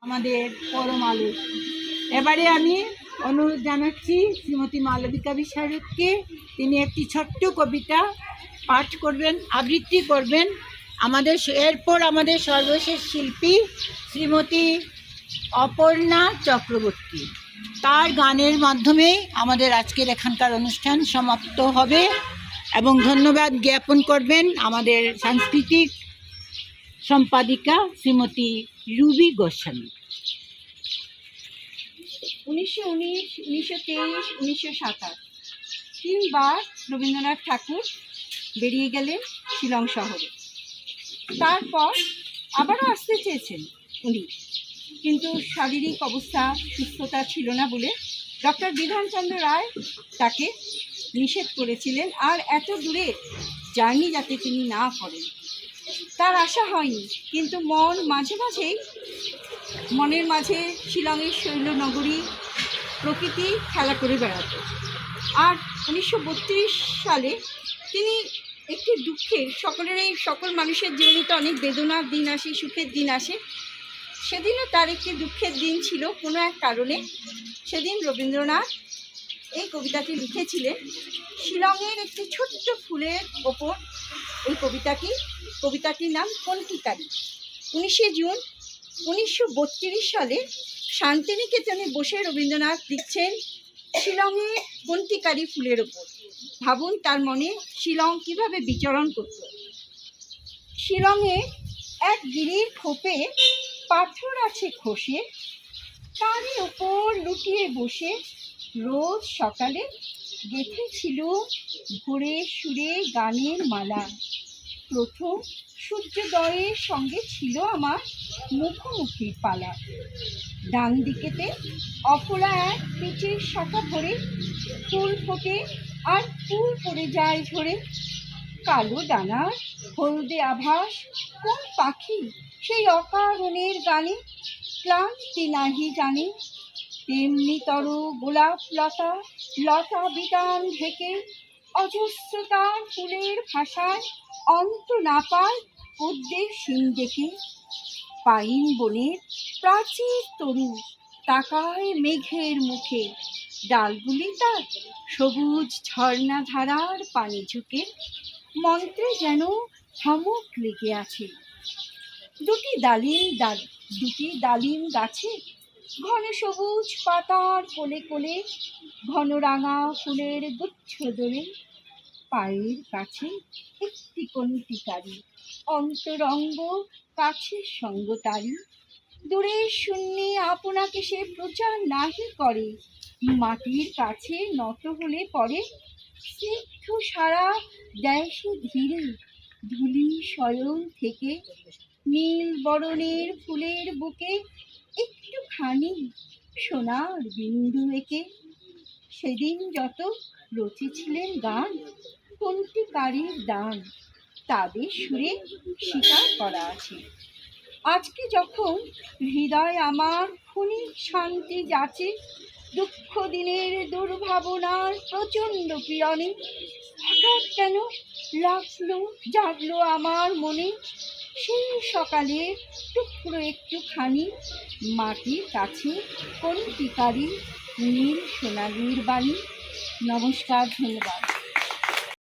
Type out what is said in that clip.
আমাদের পরম আলো। এবারে আমি অনুরোধ জানাচ্ছি শ্রীমতী মালবিকা বিশ্বাসকে, তিনি একটি ছোট্ট কবিতা পাঠ করবেন, আবৃত্তি করবেন। এরপর আমাদের সর্বশেষ শিল্পী শ্রীমতী অপর্ণা চক্রবর্তী, তার গানের মাধ্যমে আমাদের আজকের এখানকার অনুষ্ঠান সমাপ্ত হবে। এবং ধন্যবাদ জ্ঞাপন করবেন আমাদের সাংস্কৃতিক সম্পাদিকা শ্রীমতী রুবি গোস্বামী। 1919, 1923, 1927 তিনবার রবীন্দ্রনাথ ঠাকুর বেরিয়ে গেলেন শিলং শহরে। তারপর আবারও আসতে চেয়েছেন উনি, কিন্তু শারীরিক অবস্থা সুস্থতা ছিল না বলে ডক্টর বিধানচন্দ্র রায় তাকে নিষেধ করেছিলেন, আর এত দূরে জার্নি যাতে তিনি না করেন। তার আশা হয়নি, কিন্তু মনের মাঝে শিলংয়ের শৈলনগরী প্রকৃতি খেলা করে বেড়াত। আর 1932 সালে তিনি একটি দুঃখের, সকল মানুষের জীবনে তো অনেক বেদনার দিন আসে, সুখের দিন আসে, সেদিনও তার একটি দুঃখের দিন ছিল কোনো এক কারণে। সেদিন রবীন্দ্রনাথ এই কবিতাটি লিখেছিলেন শিলংয়ের একটি ছোট্ট ফুলের ওপর। ওই কবিতাটির নাম কন্টিকারি। 19শে জুন 1932 সালে শান্তিনিকেতনে বসে রবীন্দ্রনাথ লিখছেন শিলংয়ে কন্টিকারি ফুলের ওপর। ভাবুন তার মনে শিলং কিভাবে বিচরণ করত। শিলংয়ে এক গিরির খোপে পাথর আছে খসে, তারই ওপর লুটিয়ে বসে রোজ সকালে গেঁথেছিল ভোরে সুরে গানের মালা। প্রথম সূর্যোদয়ের সঙ্গে ছিল আমার মুখোমুখির পালা। ডান দিকেতে অপলা এক পিচের শাখা ভরে ফুল ফোটে আর ফুল পড়ে যায় ঝরে। কালো ডানার হলদে আভাস কোন পাখি সেই অকারণের গানে, ক্লান্তি নাহি জানে। তেমনি তর গোলাপ লতা লতা বিতান ঢেকে অজস্রতার ফুলের ভাষায় অন্ত না পায় পদ্মের শিং ডেকে। পাইন বনের প্রাচীর তরু তাকায় মেঘের মুখে, ডালগুলি তার সবুজ ঝর্ণা ধারার পানি ঝুঁকে। মন্ত্রে যেন ধমক লেগে আছে দুটি ডালিম গাছে, ঘন সবুজ পাতার কোলে কোলে ঘন রাঙা ফুলের গুচ্ছ দোলে। পায়ের কাছে একটি কন্টিকারি, অন্তরঙ্গ কাছের সঙ্গ তারি। দূরের শূন্যে আপনাকে সে প্রচার নাহি করে, মাটির কাছে নত হলে পরে স্নিগ্ধ সারা দেয় সে ধীরে। ধুলি শয়ন থেকে নীল বরণের ফুলের বুকে একটুখানি সোনার বিন্দু এঁকে। সেদিন যত রচেছিলেন গান কন্টিকারির দান, তাদের সুরে স্বীকার করা আছে। আজকে যখন হৃদয় আমার ক্ষণিক শান্তি যাচে, দুঃখ দিনের দুর্ভাবনার প্রচণ্ড পীড়নে, হঠাৎ কেন জাগলো আমার মনে সেই সকালে টুকরো একটুখানি মাটির কাছে কন্টিকারি নীল সোনালির বাণী। নমস্কার, ধন্যবাদ।